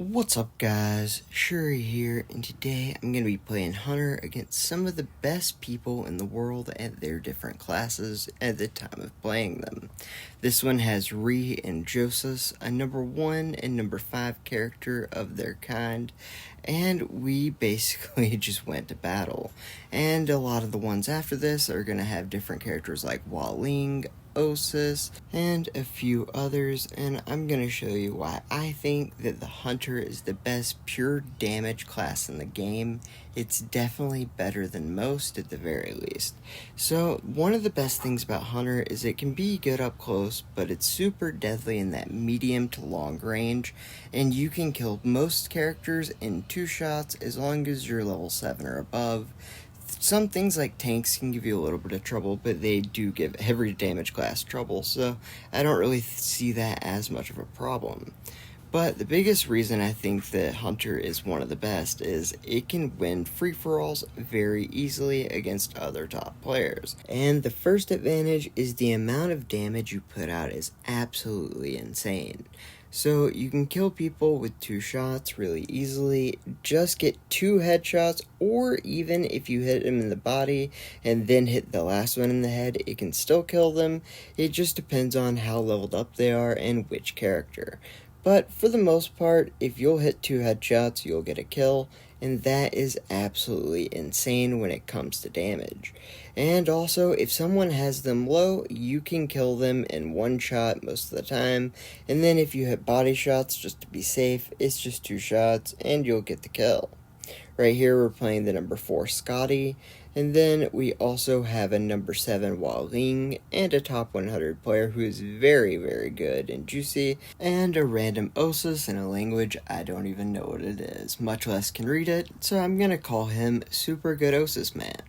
What's up guys, Shouri here, and today I'm going to be playing Hunter against some of the best people in the world at their different classes at the time of playing them. This one has Ree and Joseph, a number 1 and number 5 character of their kind, and we basically just went to battle. And a lot of the ones after this are going to have different characters like Waling, Osis, and a few others, and I'm going to show you why I think that the Hunter is the best pure damage class in the game. It's definitely better than most at the very least. So one of the best things about Hunter is it can be good up close, but it's super deadly in that medium to long range, and you can kill most characters in 2 shots as long as you're level 7 or above. Some things like tanks can give you a little bit of trouble, but they do give every damage class trouble, so I don't really see that as much of a problem. But the biggest reason I think that Hunter is one of the best is it can win free-for-alls very easily against other top players. And the first advantage is the amount of damage you put out is absolutely insane. So you can kill people with 2 shots really easily, just get 2 headshots, or even if you hit them in the body and then hit the last one in the head, it can still kill them. It just depends on how leveled up they are and which character. But for the most part, if you'll hit 2 headshots, you'll get a kill, and that is absolutely insane when it comes to damage. And also, if someone has them low, you can kill them in 1 shot most of the time, and then if you hit body shots just to be safe, it's just 2 shots, and you'll get the kill. Right here we're playing the number 4 Scotty, and then we also have a number 7 Waling, and a top 100 player who is very, very good and juicy, and a random Osis in a language I don't even know what it is, much less can read it, so I'm gonna call him Super Good Osis Man.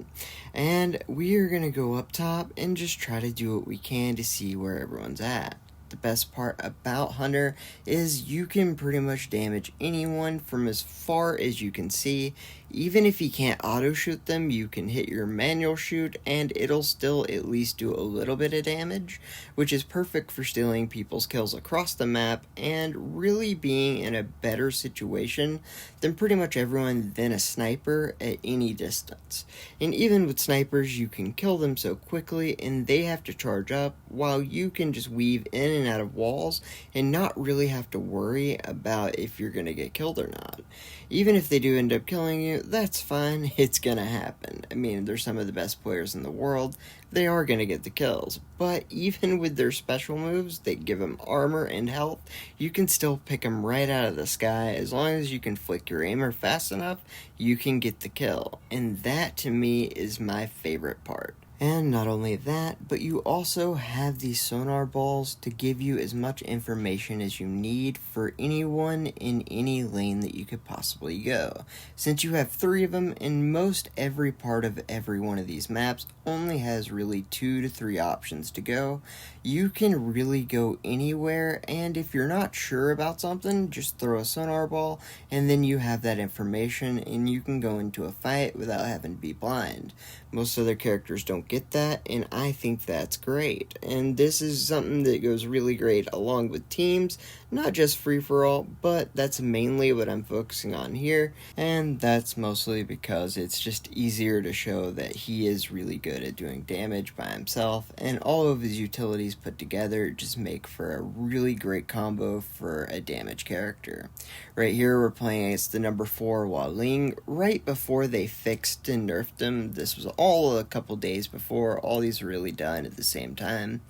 And we are gonna go up top and just try to do what we can to see where everyone's at. The best part about Hunter is you can pretty much damage anyone from as far as you can see. Even if you can't auto shoot them, you can hit your manual shoot and it'll still at least do a little bit of damage, which is perfect for stealing people's kills across the map and really being in a better situation than pretty much everyone than a sniper at any distance. And even with snipers, you can kill them so quickly and they have to charge up while you can just weave in and out of walls and not really have to worry about if you're going to get killed or not. Even if they do end up killing you, that's fine, it's gonna happen. I mean, they're some of the best players in the world, they are gonna get the kills. But even with their special moves that give them armor and health, you can still pick them right out of the sky. As long as you can flick your aimer fast enough, you can get the kill. And that to me is my favorite part. And not only that, but you also have these sonar balls to give you as much information as you need for anyone in any lane that you could possibly go. Since you have 3 of them, and most every part of every one of these maps only has really 2 to 3 options to go, you can really go anywhere, and if you're not sure about something, just throw a sonar ball, and then you have that information, and you can go into a fight without having to be blind. Most other characters don't get that, and I think that's great. And this is something that goes really great along with teams, not just free-for-all, but that's mainly what I'm focusing on here, and that's mostly because it's just easier to show that he is really good at doing damage by himself, and all of his utilities put together just make for a really great combo for a damage character. Right here we're playing against the number 4 Waling, right before they fixed and nerfed him. This was all a couple days before all these were really done at the same time,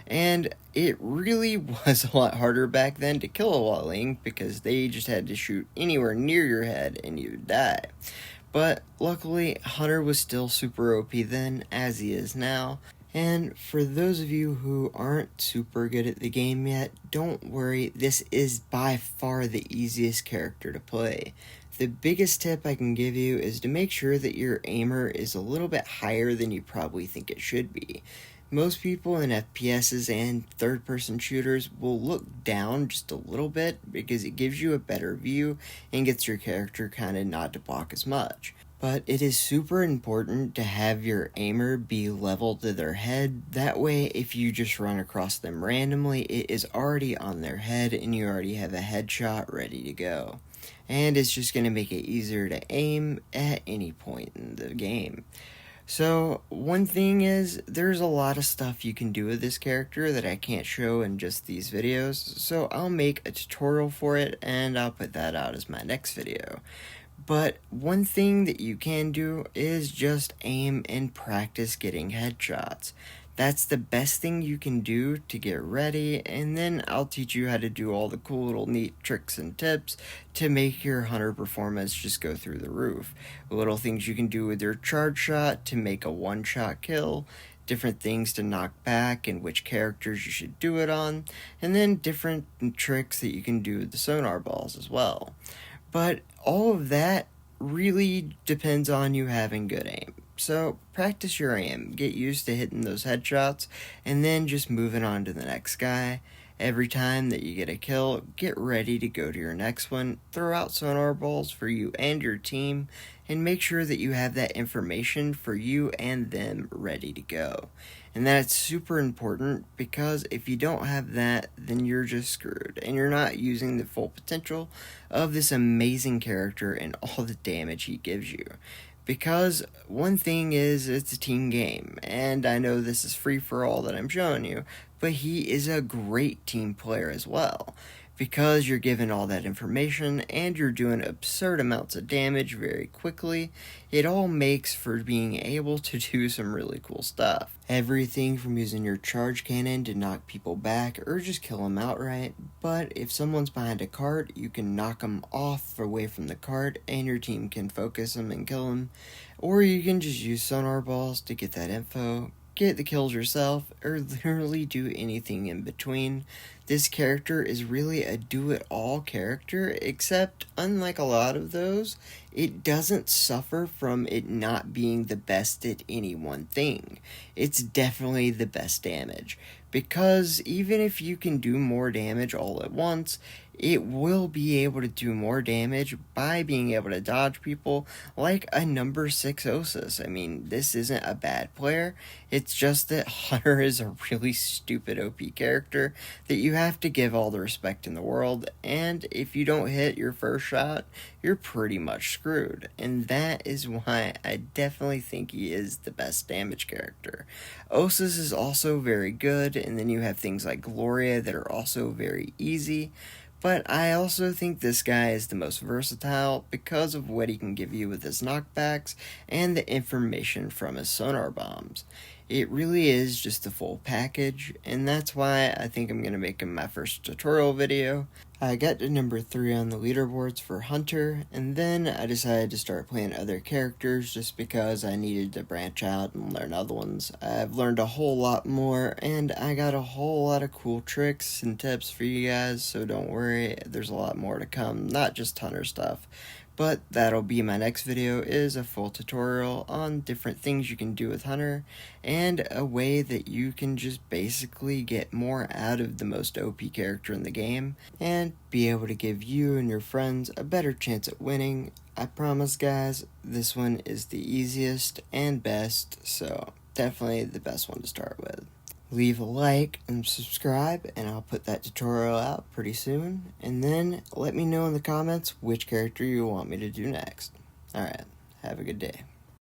and it really was a lot harder back then to kill a Waling because they just had to shoot anywhere near your head and you would die. But luckily Hunter was still super OP then, as he is now. And for those of you who aren't super good at the game yet, don't worry, this is by far the easiest character to play. The biggest tip I can give you is to make sure that your aimer is a little bit higher than you probably think it should be. Most people in FPSs and third-person shooters will look down just a little bit because it gives you a better view and gets your character kind of not to block as much. But it is super important to have your aimer be level to their head. That way, if you just run across them randomly, it is already on their head and you already have a headshot ready to go. and it's just going to make it easier to aim at any point in the game. So, one thing is, there's a lot of stuff you can do with this character that I can't show in just these videos, so I'll make a tutorial for it, and I'll put that out as my next video. But one thing that you can do is just aim and practice getting headshots. That's the best thing you can do to get ready, and then I'll teach you how to do all the cool little neat tricks and tips to make your hunter performance just go through the roof. Little things you can do with your charge shot to make a one-shot kill, different things to knock back and which characters you should do it on, and then different tricks that you can do with the sonar balls as well. But all of that really depends on you having good aim. So practice your aim, get used to hitting those headshots, and then just moving on to the next guy. Every time that you get a kill, get ready to go to your next one, throw out sonar balls for you and your team, and make sure that you have that information for you and them ready to go. And that's super important, because if you don't have that, then you're just screwed, and you're not using the full potential of this amazing character and all the damage he gives you. Because one thing is, it's a team game, and I know this is free for all that I'm showing you, but he is a great team player as well. Because you're given all that information and you're doing absurd amounts of damage very quickly, it all makes for being able to do some really cool stuff. Everything from using your charge cannon to knock people back or just kill them outright, but if someone's behind a cart, you can knock them off away from the cart and your team can focus them and kill them, or you can just use sonar balls to get that info, get the kills yourself, or literally do anything in between. This character is really a do-it-all character, except unlike a lot of those, it doesn't suffer from it not being the best at any one thing. It's definitely the best damage, because even if you can do more damage all at once, it will be able to do more damage by being able to dodge people like a number 6 Osus. I mean, this isn't a bad player, it's just that Hunter is a really stupid OP character that you have to give all the respect in the world, and if you don't hit your first shot, you're pretty much screwed, and that is why I definitely think he is the best damage character. Osus is also very good, and then you have things like Gloria that are also very easy, but I also think this guy is the most versatile because of what he can give you with his knockbacks and the information from his sonar bombs. It really is just the full package, and that's why I think I'm going to make him my first tutorial video. I got to number 3 on the leaderboards for Hunter, and then I decided to start playing other characters just because I needed to branch out and learn other ones. I've learned a whole lot more, and I got a whole lot of cool tricks and tips for you guys, so don't worry, there's a lot more to come, not just Hunter stuff. But that'll be my next video, is a full tutorial on different things you can do with Hunter, and a way that you can just basically get more out of the most OP character in the game, and be able to give you and your friends a better chance at winning. I promise guys, this one is the easiest and best, so definitely the best one to start with. Leave a like and subscribe, and I'll put that tutorial out pretty soon. And then let me know in the comments which character you want me to do next. Alright, have a good day.